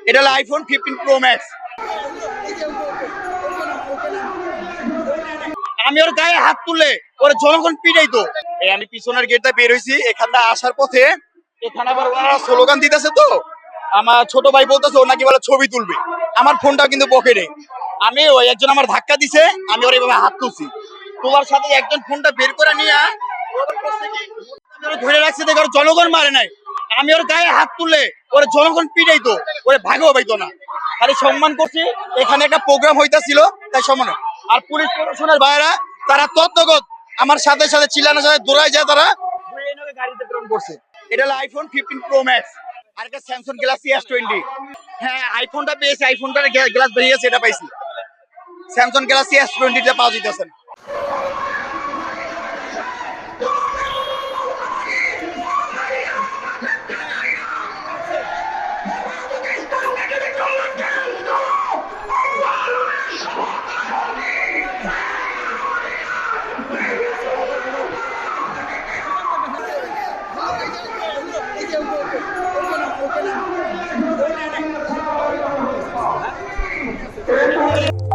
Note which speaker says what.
Speaker 1: এটা হলো iPhone 15 pro max. আমি ওর গায়ে হাত তুললে ওর জনগণ পিটাইতো। এই আমি পিছনের গেটটা বের হইছি, এখানটা আসার পথে এখানে আবার ওনারা স্লোগান দিতেছে, তো আমার ছোট ভাই বলতেছে ও নাকি বলে ছবি তুলবে। আমার ফোনটাও কিন্তু পকেটে। আমি ওই একজন আমার ধাক্কা দিছে, আমি ওর এইভাবে হাত তুলছি, তোলার সাথে একজন ফোনটা বের করে নিয়ে ধরে রাখছে, দেখে ওর জনগণ মারে নাই। আমি ওর গায়ে হাত তুললে ওর জনগণ পিটাইতো, ওরে ভাগেও পাইতো না। খালি সম্মান করছি, এখানে একটা প্রোগ্রাম হইতাছিল তাই সম্মান। আর পুলিশ প্রশাসনের ভাইরা তারা তৎগত আমার সাথে সাথে চিল্লানোর সাথে দৌড়ায় যায়, তারা গাড়িতে প্রেরণ করছে। এটা হলো আইফোন 15 প্রো ম্যাক্স আর একটা স্যামসাং গ্যালাক্সি S20। হ্যাঁ, আইফোনটা পেয়েছি, আইফোনটার গ্লাস ভেঙে গেছে, এটা পাইছি। স্যামসাং গ্যালাক্সি S20 টা পাওয়া যেতেছে না।
Speaker 2: Okay.